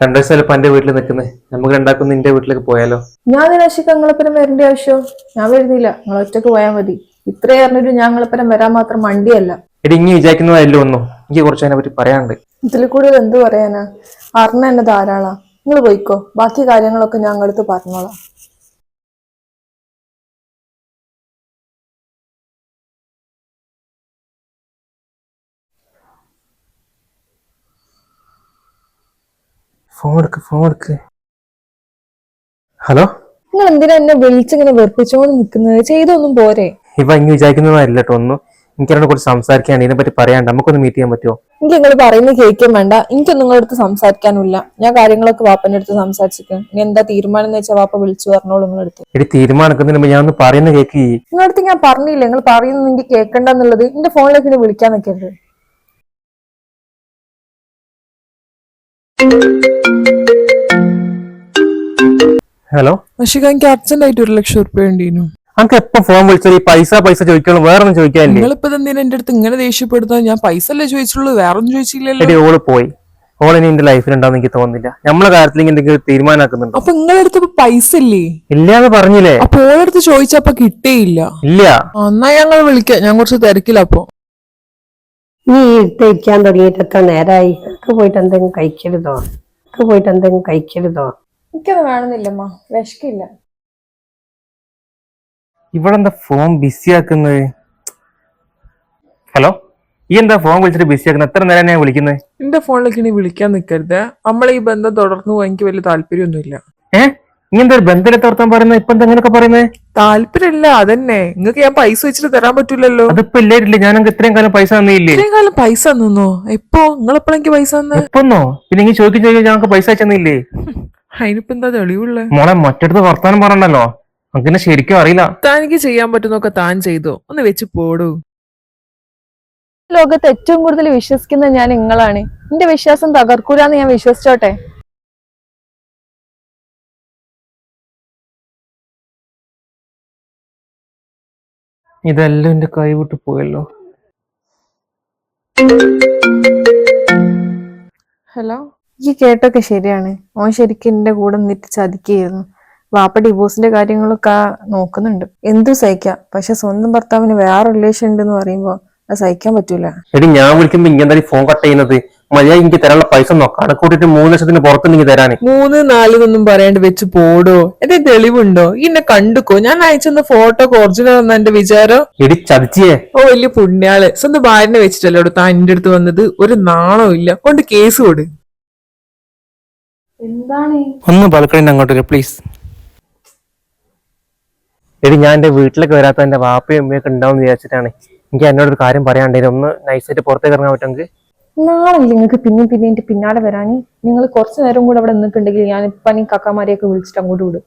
2 ദിവസം ചിലപ്പോ എന്റെ വീട്ടിൽ നിൽക്കുന്നത്. നമുക്ക് രണ്ടാക്കും നിന്റെ വീട്ടിലേക്ക് പോയാലോ? ഞാൻ നിരാശിക്ക് നിങ്ങളെപ്പരം വരേണ്ട ആവശ്യമോ? ഞാൻ വരുന്നില്ല, നിങ്ങൾ ഒറ്റക്ക് പോയാൽ മതി. ഇത്രയും അറിഞ്ഞിട്ട് ഞാൻ നിങ്ങളെപ്പരം വരാൻ മാത്രം മണ്ടിയല്ല. എടി ഇങ്ങനെ വിചാരിക്കുന്നതല്ലോ ഒന്നും. എനിക്ക് കുറച്ച് അതിനെ പറ്റി പറയാനുണ്ട്. ഇതിൽ കൂടുതൽ എന്ത് പറയാനാ? അറിഞ്ഞ എന്നെ ധാരാളാ. നിങ്ങൾ പോയിക്കോ, ബാക്കി കാര്യങ്ങളൊക്കെ ഞാൻ അടുത്ത് പറഞ്ഞോളാം. ഫോൺ എടുക്ക്. ഹലോ, നിങ്ങൾ എന്തിനാ എന്നെ വിളിച്ചിങ്ങനെ വെറുപ്പിച്ചോണ്ട് നിൽക്കുന്നത്? ചെയ്തൊന്നും പോരെ? ഇവ ഇങ്ങനെ വിചാരിക്കുന്നതല്ല കേട്ടോ ഒന്നും. എനിക്കതിനെ കുറിച്ച് സംസാരിക്കാൻ ഇതിനെ പറ്റി പറയാണ്ട്. നമുക്കൊന്ന് മീറ്റ് ചെയ്യാൻ പറ്റുമോ? എനിക്ക് നിങ്ങൾ പറയുന്നത് കേൾക്കാൻ വേണ്ട. എനിക്ക് നിങ്ങളുടെ അടുത്ത് സംസാരിക്കാനില്ല. ഞാൻ കാര്യങ്ങളൊക്കെ വാപ്പന്റെ അടുത്ത് സംസാരിച്ചിരിക്കും. ഇനി എന്താ തീരുമാനം എന്ന് വെച്ചാൽ വാപ്പ വിളിച്ചു പറഞ്ഞോളൂ നിങ്ങളടുത്ത്. എടി തീരുമാനിക്കുന്നതിന് മുമ്പ് ഞാൻ ഒന്ന് പറയുന്ന കേക്ക്. നിങ്ങളടുത്ത് ഞാൻ പറഞ്ഞില്ലേ, നിങ്ങൾ പറയുന്നത് എനിക്ക് കേൾക്കണ്ടെന്നുള്ളത്. എന്റെ ഫോണിലേക്ക് ഇനി വിളിക്കാൻ നിൽക്കരുത്. ഹലോ, അഷിക എനിക്ക് അർജന്റ് ആയിട്ട് 1,00,000 റുപ്യ വേണ്ടീനു. അനക്ക് എപ്പോ ഫോൺ വിളിച്ചാൽ ഈ പൈസ പൈസ ചോദിക്കണം, വേറെ ഒന്നും ചോദിക്കാനില്ലേ? നിങ്ങളിപ്പോ എന്തിനാ എന്റെ അടുത്ത് ഇങ്ങനെ ദേഷ്യപ്പെടുത്താൻ? ഞാൻ പൈസ അല്ലേ ചോദിച്ചുള്ളൂ, വേറൊന്നും ചോദിച്ചില്ലല്ലോ. എടി ഓള് പോയി, ഓളിനി എന്റെ ലൈഫിൽ ഉണ്ടാവും എനിക്ക് തോന്നുന്നില്ല. നമ്മളെ കാര്യത്തിൽ എന്തെങ്കിലും തീരുമാനമാക്കുന്നുണ്ടോ? അപ്പൊ നിങ്ങളുടെ അടുത്ത് ഇപ്പൊ പൈസ ഇല്ലേ? ഇല്ലാന്ന് പറഞ്ഞില്ലേ? അപ്പൊ ഓളടുത്ത് ചോദിച്ചപ്പോ കിട്ടേയില്ല. ഇല്ല. എന്നാ ഞങ്ങൾ വിളിക്കാം, ഞാൻ കുറച്ച് തിരക്കില്ല. അപ്പൊ നീ ഇരിക്കാൻ തുടങ്ങിയിട്ട് എത്ര നേരായി? എനിക്ക് പോയിട്ട് എന്തെങ്കിലും കഴിക്കരുതോ? എനിക്കത് വേണമെന്നില്ലമ്മ, വിശക്കില്ല. ഇവിടെ എന്താ ഫോൺ ബിസി ആക്കുന്നത്? ഹലോ, ഈ എന്താ ഫോൺ വിളിച്ചിട്ട് ബിസി ആക്കുന്നത്? എത്ര നേരം ഞാൻ വിളിക്കുന്നത്? എന്റെ ഫോണിലേക്ക് ഇനി വിളിക്കാൻ നിൽക്കരുത്. നമ്മളെ ഈ ബന്ധം തുടർന്നു പോകാൻ എനിക്ക് വലിയ താല്പര്യമൊന്നുമില്ല. നീ എന്താ ഒരു ബന്ധത്തെ ഓർത്താൻ പറയുന്നത്? ഇപ്പൊ എന്താ അങ്ങനെയൊക്കെ പറയുന്നത്? താല്പര്യമില്ല, അതന്നെ. നിങ്ങൾക്ക് ഞാൻ പൈസ വെച്ചിട്ട് തരാൻ പറ്റൂലല്ലോ. അതിപ്പോ ഇല്ലായിട്ടില്ല, ഞാനങ്ങ് ഇത്രയും കാലം പൈസ തന്നില്ലേ? ഇത്രയും കാലം പൈസ തന്നോ? എപ്പോ? നിങ്ങൾ എപ്പോഴാ എനിക്ക് പൈസ തന്നെ? എപ്പൊന്നോ? പിന്നെ ഇങ്ങനെ ചോദിക്കും ഞങ്ങൾക്ക് പൈസ അയച്ചെന്നില്ലേ? അതിനിപ്പോ എന്താ തെളിവുള്ളേ? മോളെ മറ്റടുത്ത് വർത്താനം പറഞ്ഞല്ലോ, അങ്ങനെ ശരിക്കും അറിയില്ല. താനിക്ക് ചെയ്യാൻ പറ്റുന്നൊക്കെ താൻ ചെയ്തോ, ഒന്ന് വെച്ച് പോടൂ. ലോകത്ത് ഏറ്റവും കൂടുതൽ വിശ്വസിക്കുന്നത് ഞാൻ നിങ്ങളാണ്. എന്റെ വിശ്വാസം തകർക്കൂലെന്ന് ഞാൻ വിശ്വസിച്ചോട്ടെ. ഇതെല്ലാം എന്റെ കൈ വിട്ട് പോയല്ലോ. ഹലോ, ഈ കേട്ടൊക്കെ ശരിയാണ്. ഓൻ ശരിക്കും എന്റെ കൂടെ നിന്നിട്ട് ചതിക്കുകയായിരുന്നു. വാപ്പ ഡിവോഴ്സിന്റെ കാര്യങ്ങളൊക്കെ നോക്കുന്നുണ്ട്. എന്തു സഹിക്കാം, പക്ഷെ സ്വന്തം ഭർത്താവിന് വേറെ റിലേഷൻ ഉണ്ടെന്ന് പറയുമ്പോ അത് സഹിക്കാൻ പറ്റൂല. എടി ഞാൻ വിളിക്കുമ്പോ ഇങ്ങനെ ഫോൺ കട്ട് ചെയ്യുന്നത്? മര്യാദ എനിക്ക് തരാനുള്ള പൈസ നോക്കാണ് കൂട്ടിട്ട് 3 ലക്ഷത്തിന് പുറത്തുണ്ടെങ്കിൽ തരാന്. 3, 4 എന്നൊന്നും പറയാണ്ട് വെച്ച് പോടോ. എന്റെ തെളിവുണ്ടോ? ഇന്നെ കണ്ടുക്കോ? ഞാൻ അയച്ചെന്ന ഫോട്ടോ ഒറിജിനൽ എന്ന എന്റെ വിചാരം? എടി ചതിച്ചിയേ. ഓ വലിയ പുണ്യാള്. സ്വന്തം ഭാര്യനെ വെച്ചിട്ടല്ലോ താൻ എന്റെ അടുത്ത് വന്നത്. ഒരു നാണോ ഇല്ല. കൊണ്ട് കേസ് കൊടു. എന്താണ്? ഒന്ന് ബാൽക്കണിന്റെ അങ്ങോട്ട് പ്ലീസ്. എടി ഞാൻ എന്റെ വീട്ടിലേക്ക് വരാത്ത എന്റെ വാപ്പയും ഉമ്മയൊക്കെ ഉണ്ടാവും വിചാരിച്ചിട്ടാണ്. എനിക്ക് എന്നോടൊരു കാര്യം പറയാണ്ടായിരുന്നു. ഒന്ന് നൈസായിട്ട് പുറത്തേക്ക് ഇറങ്ങാൻ പറ്റുമെങ്കിൽ? നാളെ നിങ്ങൾക്ക് പിന്നെ എന്റെ പിന്നാലെ വരാന്. നിങ്ങൾ കുറച്ചു നേരം കൂടെ അവിടെ നിൽക്കുന്നുണ്ടെങ്കിൽ ഞാൻ ഇപ്പം കക്കാമാരെയൊക്കെ വിളിച്ചിട്ട് അങ്ങോട്ട് വിടും.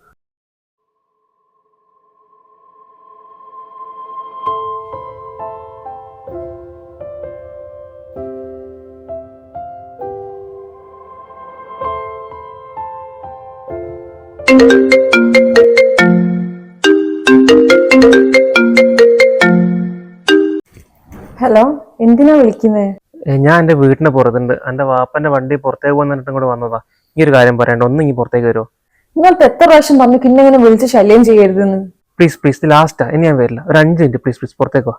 ഹലോ, എന്തിനാ വിളിക്കുന്നത്? ഞാൻ എന്റെ വീടിന്റെ പുറത്തുണ്ട്. എന്റെ വാപ്പന്റെ വണ്ടി പുറത്തേക്ക് വന്നിട്ട് ഇങ്ങോട്ട് വന്നതാ. ഈ ഒരു കാര്യം പറയണ്ട, ഒന്ന് ഇനി പുറത്തേക്ക് വരുമോ? നിങ്ങൾക്ക് എത്ര പ്രാവശ്യം പറഞ്ഞു പിന്നെ ഇങ്ങനെ വിളിച്ച് ശല്യം ചെയ്യരുതെന്ന്? പ്ലീസ് പ്ലീസ്, ലാസ്റ്റാ, ഇനി ഞാൻ വരില്ല. ഒരു 5 മിനിറ്റ് പ്ലീസ് പ്ലീസ്, പുറത്തേക്ക് വാ.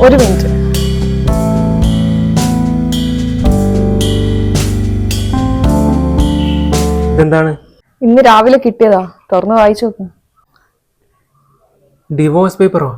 ഒരു മിനിറ്റ്. ഇതെന്താണ്? ഇന്ന് രാവിലെ കിട്ടിയതാ, തുറന്ന് വായിച്ചു നോക്കും. ഡിവോഴ്സ് പേപ്പറോ?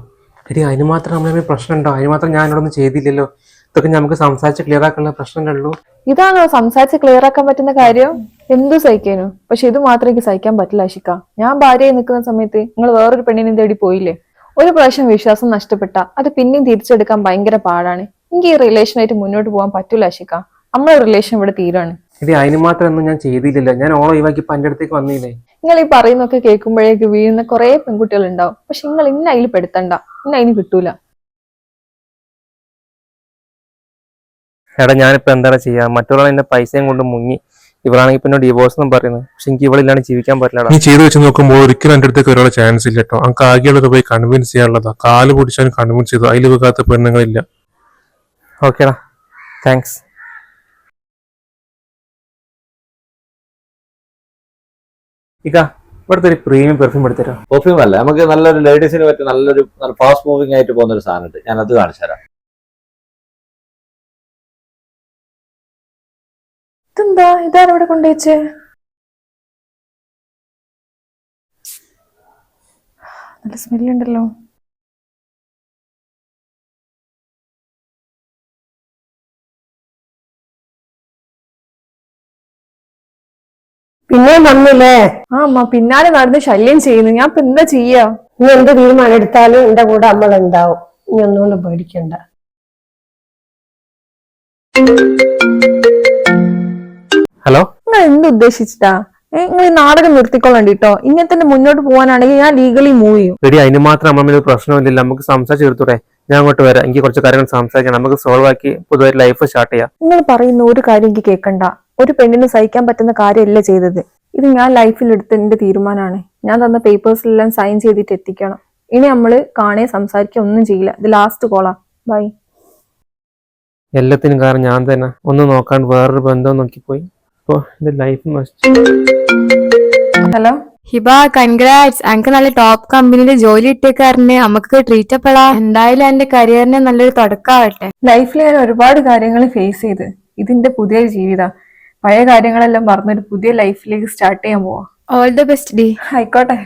എടി അതിന് മാത്രം നമ്മളെ പ്രശ്നം ഉണ്ടോ? അതിന് മാത്രം ഞാൻ ഇവിടെ ഒന്നും ചെയ്തില്ലല്ലോ. ഇതൊക്കെ നമുക്ക് സംസാരിച്ച് ക്ലിയർ ആക്കാനുള്ള പ്രശ്നമേ. ഇതാണോ സംസാരിച്ച് ക്ലിയർ ആക്കാൻ പറ്റുന്ന കാര്യം? എന്തു സഹിക്കാനു? പക്ഷെ ഇത് മാത്രം എനിക്ക് സഹിക്കാൻ പറ്റില്ല ആഷിക. ഞാൻ ഭാര്യയായി നിൽക്കുന്ന സമയത്ത് നിങ്ങൾ വേറൊരു പെണ്ണിനെ തേടി പോയില്ലേ? ഒരു പ്രാവശ്യം വിശ്വാസം നഷ്ടപ്പെട്ട അത് പിന്നെയും തിരിച്ചെടുക്കാൻ ഭയങ്കര പാടാണ്. എനിക്ക് ഈ റിലേഷനായിട്ട് മുന്നോട്ട് പോകാൻ പറ്റൂല ആഷിക. നമ്മളെ റിലേഷൻ ഇവിടെ തീരാണ്. എടി അതിന് മാത്രം ഒന്നും ഞാൻ ചെയ്തില്ലല്ലോ. ഞാൻ ഓളെ ഒഴിവാക്കി ഇപ്പൊ എന്റെ അടുത്തേക്ക് വന്നില്ലേ? നിങ്ങൾ ഈ പറയുന്നൊക്കെ കേൾക്കുമ്പോഴേക്ക് വീഴുന്ന കുറെ പെൺകുട്ടികൾ ഉണ്ടാവും. പക്ഷെ നിങ്ങൾ ഇന്ന അതിൽ പെടുത്തണ്ട, ഇന്ന അതിന് കിട്ടൂല. എടാ ഞാനിപ്പോ എന്താണ് ചെയ്യാ? മറ്റുള്ള എന്റെ പൈസയും കൊണ്ട് മുങ്ങി. ഇവളാണെങ്കിൽ പിന്നെ ഡിവോഴ്സ് എന്നും പറയുന്നത്. പക്ഷെ എനിക്ക് ഇവളില്ലാണ്ട് ജീവിക്കാൻ പറ്റില്ല. നീ ചെയ്തു വെച്ച് നോക്കുമ്പോൾ ഒരിക്കലും എന്റെ അടുത്തേക്ക് ഒരാളെ ചാൻസ് ഇല്ല കേട്ടോ. നമുക്ക് ആകെയുള്ളത് പോയി കൺവിൻസ് ചെയ്യാനുള്ളതാ. കാല് പൊടിച്ചാലും കൺവിൻസ് ചെയ്തു. അതിൽ വെക്കാത്ത പെണ്ണുങ്ങളില്ല. ഓക്കേടാ, താങ്ക്സ്. ഇവിടുത്തെ ഒരു പ്രീമിയം പെർഫ്യൂം എടുത്തരാം. പെർഫ്യൂം അല്ല, നമുക്ക് നല്ലൊരു ലേഡീസിന് പറ്റിയ നല്ലൊരു ഫാസ്റ്റ് മൂവിംഗ് ആയിട്ട് പോകുന്ന ഒരു സാധനം ഉണ്ട്. ഞാൻ അത് കാണിച്ചു തരാം. ഇതെന്താ? ഇതാരവിടെ കൊണ്ടുവച്ചേ? നല്ല സ്മെല്ലുണ്ടല്ലോ. പിന്നെ വന്നില്ലേ? ആ അമ്മ പിന്നാലെ നടന്ന് ശല്യം ചെയ്യുന്നു. ഞാൻ ഇപ്പൊ എന്താ ചെയ്യാ? നീ എന്ത് തീരുമാനം എടുത്താലും എന്റെ കൂടെ നമ്മൾ ഉണ്ടാവും. നീ ഒന്നുകൊണ്ടും പേടിക്കണ്ട. ഹലോ, നിങ്ങൾ എന്ത് ഉദ്ദേശിച്ചിട്ടാ? നിങ്ങൾ ഈ നാടകം നിർത്തിക്കൊള്ളണ്ടിട്ടോ. ഇങ്ങനെ തന്നെ മുന്നോട്ട് പോകാനാണെങ്കിൽ ഞാൻ ലീഗലി മൂവ് ചെയ്യും. എടി അതിന് മാത്രം നമ്മൾ ഒരു പ്രശ്നമില്ല, നമുക്ക് സംസാരിച്ച് തീർത്തൂടെ? ഞാൻ അങ്ങോട്ട് വരാം, എനിക്ക് കുറച്ച് കാര്യങ്ങൾ സംസാരിക്കണം, നമുക്ക് സോൾവ് ആക്കി പുതുതായി ലൈഫ് സ്റ്റാർട്ട് ചെയ്യാം. നിങ്ങൾ പറയുന്ന ഒരു കാര്യം എനിക്ക് കേൾക്കണ്ട. ഒരു പെണ്ണിന് സഹിക്കാൻ പറ്റുന്ന കാര്യമല്ല ചെയ്തത്. ഇത് ഞാൻ ലൈഫിൽ എടുത്ത എന്റെ തീരുമാനമാണ്. ഞാൻ തന്ന പേപ്പേഴ്സിലെല്ലാം സൈൻ ചെയ്തിട്ട് എത്തിക്കണം. ഇനി നമ്മള് കാണേ സംസാരിക്കുക ഒന്നും ചെയ്യില്ല. ഇത് ലാസ്റ്റ് കോളാ. ബൈ. എല്ലാത്തിനും കാരണം ഞാൻ തന്നെ. ഒന്ന് നോക്കാണ്ട് വേറൊരു ബന്ധം നോക്കിപ്പോയി. അപ്പോ എന്റെ ലൈഫ് നശിച്ചു. Hello Hiba, congrats. അനക്ക് നല്ല ടോപ്പ് കമ്പനിയിൽ ജോലി ഇട്ടേക്കാരനെ നമുക്ക് ട്രീറ്റ് അപ്പളാ. എന്തായാലും എന്റെ കരിയറിന് നല്ലൊരു തുടക്കാവട്ടെ. ലൈഫിൽ ഞാൻ ഒരുപാട് കാര്യങ്ങൾ ഫേസ് ചെയ്ത്. ഇതിന്റെ പുതിയൊരു ജീവിതം. പഴയ കാര്യങ്ങളെല്ലാം മറന്നൊരു പുതിയ ലൈഫിലേക്ക് സ്റ്റാർട്ട് ചെയ്യാൻ പോവാ. All the best D. ആയിക്കോട്ടെ.